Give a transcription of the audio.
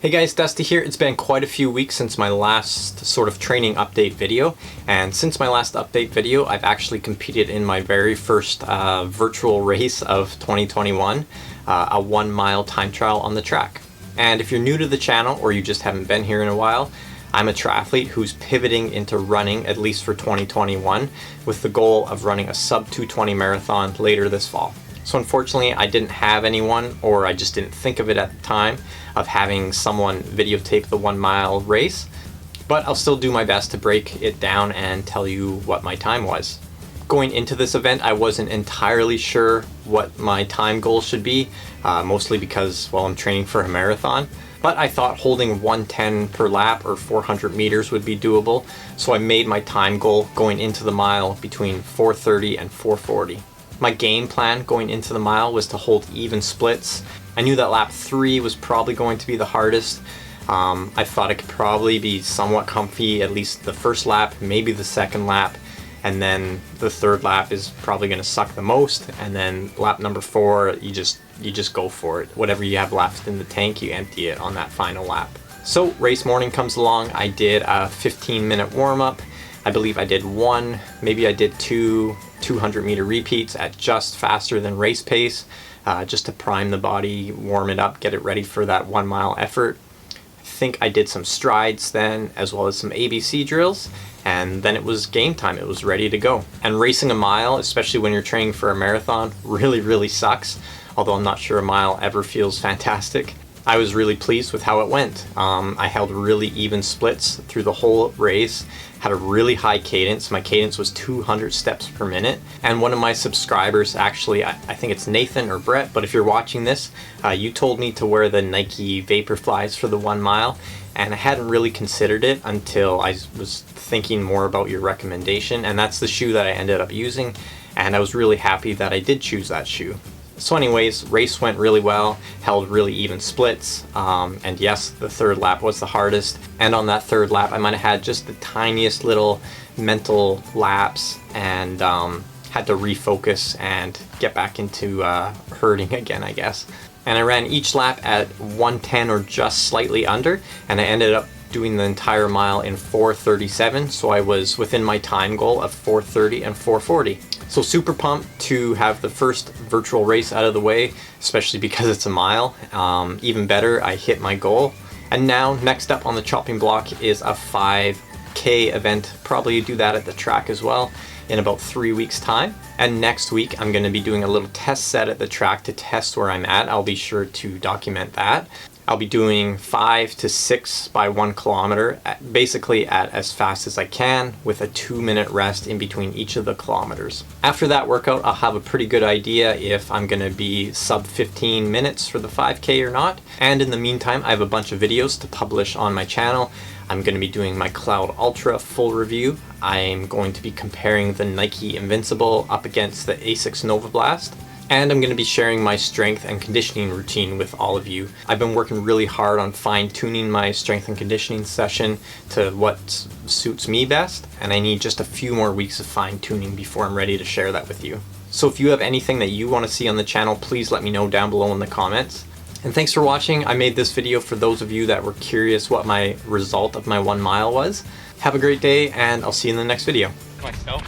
Hey guys, Dusty here. It's been quite a few weeks since my last sort of training update video, and since my last update video I've actually competed in my very first virtual race of 2021, a 1 mile time trial on the track. And if you're new to the channel or you just haven't been here in a while, I'm a triathlete who's pivoting into running, at least for 2021, with the goal of running a sub 220 marathon later this fall. So unfortunately I didn't have anyone, or I just didn't think of it at the time, of having someone videotape the 1 mile race, but I'll still do my best to break it down and tell you what my time was. Going into this event I wasn't entirely sure what my time goal should be, mostly because, well, I'm training for a marathon, but I thought holding 110 per lap or 400 meters would be doable, so I made my time goal going into the mile between 4:30 and 4:40. My game plan going into the mile was to hold even splits. I knew that lap 3 was probably going to be the hardest. I thought I could probably be somewhat comfy at least the first lap, maybe the second lap, and then the third lap is probably going to suck the most, and then lap number 4 you just go for it. Whatever you have left in the tank, you empty it on that final lap. So race morning comes along. I did a 15-minute warm-up. I believe I did one, maybe I did two 200-meter repeats at just faster than race pace, just to prime the body, warm it up, get it ready for that 1 mile effort. I think I did some strides then, as well as some ABC drills, and then it was game time. It was ready to go. And racing a mile, especially when you're training for a marathon, really sucks, although I'm not sure a mile ever feels fantastic. I was really pleased with how it went. I held really even splits through the whole race, had a really high cadence. My cadence was 200 steps per minute. And one of my subscribers, actually, I think it's Nathan or Brett, but if you're watching this, you told me to wear the Nike Vaporflies for the 1 mile, and I hadn't really considered it until I was thinking more about your recommendation, and that's the shoe that I ended up using, and I was really happy that I did choose that shoe. So anyways, race went really well, held really even splits, and yes, the third lap was the hardest. And on that third lap, I might have had just the tiniest little mental lapse and had to refocus and get back into herding again, I guess. And I ran each lap at 110 or just slightly under, and I ended up doing the entire mile in 4:37, so I was within my time goal of 4:30 and 4:40. So super pumped to have the first virtual race out of the way, especially because it's a mile. Even better, I hit my goal. And now, next up on the chopping block is a 5K event. Probably do that at the track as well in about 3 weeks time. And next week I'm going to be doing a little test set at the track to test where I'm at. I'll be sure to document that. I'll be doing 5 to 6 by 1 kilometer, basically at as fast as I can, with a 2-minute rest in between each of the kilometers. After that workout, I'll have a pretty good idea if I'm going to be sub 15 minutes for the 5K or not. And in the meantime, I have a bunch of videos to publish on my channel. I'm going to be doing my Cloud Ultra full review. I'm going to be comparing the Nike Invincible up against the Asics Nova Blast. And I'm going to be sharing my strength and conditioning routine with all of you. I've been working really hard on fine-tuning my strength and conditioning session to what suits me best, and I need just a few more weeks of fine-tuning before I'm ready to share that with you. So if you have anything that you want to see on the channel, please let me know down below in the comments. And thanks for watching. I made this video for those of you that were curious what my result of my 1 mile was. Have a great day, and I'll see you in the next video. Myself,